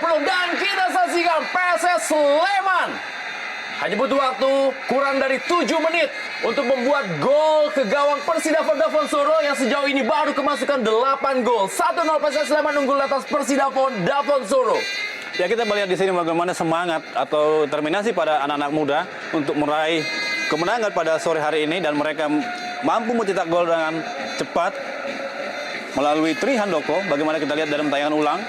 20 dan kita saksikan PSS Sleman hanya butuh waktu kurang dari 7 menit untuk membuat gol ke gawang Persidafon Davonsoro yang sejauh ini baru kemasukan 8 gol. 1-0 PSS Sleman unggul atas Persidafon Davonsoro. Ya, kita melihat di sini bagaimana semangat atau determinasi pada anak-anak muda untuk meraih kemenangan pada sore hari ini, dan mereka mampu mencetak gol dengan cepat melalui Tri Handoko. Bagaimana kita lihat dalam tayangan ulang.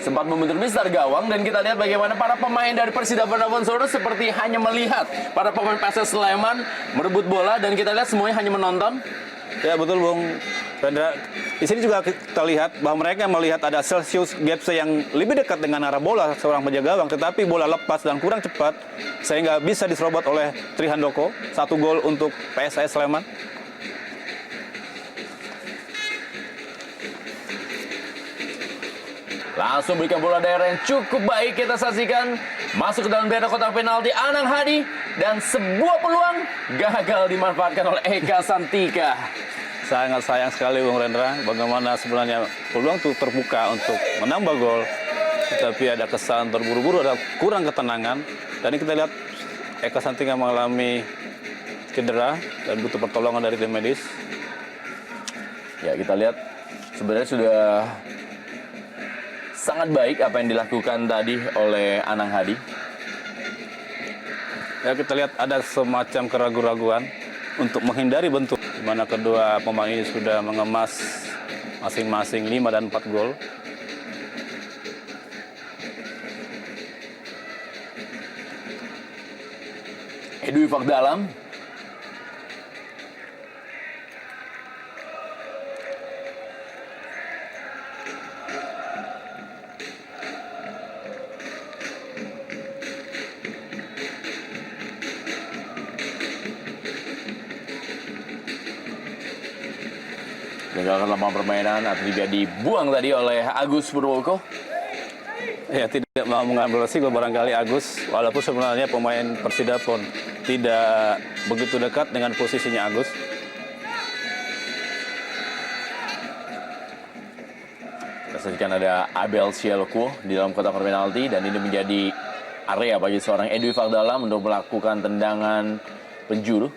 Sempat membentur mistar gawang, dan kita lihat bagaimana para pemain dari Persidafon Davonsoro seperti hanya melihat para pemain PSS Sleman merebut bola, dan kita lihat semuanya hanya menonton. Ya, betul Bung Rendra. Di sini juga kita lihat bahwa mereka melihat ada Celsius Gapse yang lebih dekat dengan arah bola seorang penjaga gawang, tetapi bola lepas dan kurang cepat sehingga bisa diserobot oleh Tri Handoko. 1 gol untuk PSS Sleman. Langsung berikan bola daerah yang cukup baik, kita saksikan masuk ke dalam daerah kotak penalti Anang Hadi, dan sebuah peluang gagal dimanfaatkan oleh Eka Santika. Sangat sayang sekali Bung Rendra, bagaimana sebenarnya peluang itu terbuka untuk menambah gol, tetapi ada kesan terburu-buru, ada kurang ketenangan. Dan ini kita lihat Eka Santika mengalami cedera dan butuh pertolongan dari tim medis. Ya, kita lihat sebenarnya sudah sangat baik apa yang dilakukan tadi oleh Anang Hadi. Ya, kita lihat ada semacam keraguan-raguan untuk menghindari bentuk, di mana kedua pemain ini sudah mengemas masing-masing 5 dan 4 gol. Edwi Fakdalam. Meninggalkan lapangan permainan atau juga dibuang tadi oleh Agus Purwoko. Ya, tidak mau mengambil resiko barangkali Agus, walaupun sebenarnya pemain Persidafon tidak begitu dekat dengan posisinya Agus. Kita saksikan ada Abel Cielko di dalam kotak penalti, dan ini menjadi area bagi seorang Edwi Fakdalam untuk melakukan tendangan penjuru.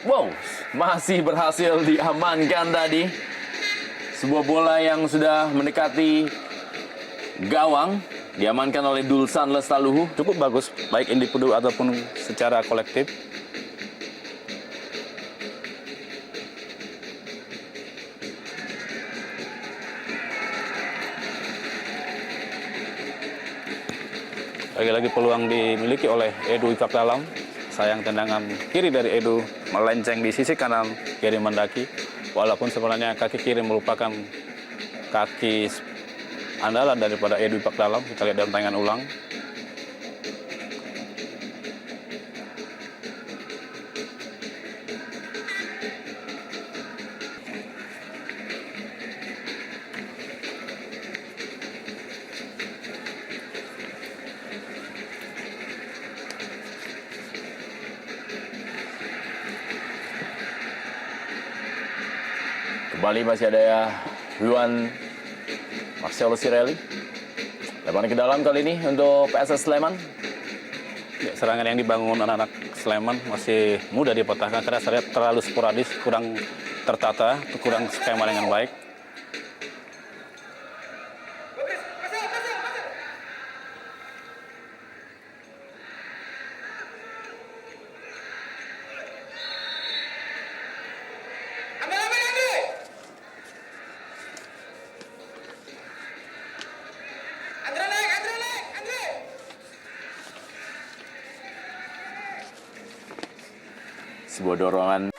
Wow, masih berhasil diamankan tadi. Sebuah bola yang sudah mendekati gawang diamankan oleh Dulsan Lestaluhu. Cukup bagus, baik individu ataupun secara kolektif. Lagi-lagi peluang dimiliki oleh Edu Fakdalam. Sayang tendangan kiri dari Edu melenceng di sisi kanan Gary Mandaki. Walaupun sebenarnya kaki kiri merupakan kaki andalan daripada Edu Fakdalam. Kita lihat dalam tayangan ulang. Kembali masih ada Juan Marcelo Sirelli. Lebaran ke dalam kali ini untuk PSS Sleman. Ya, serangan yang dibangun anak-anak Sleman masih mudah dipatahkan karena saya lihat terlalu sporadis, kurang tertata, kurang skema dengan baik. Sebuah dorongan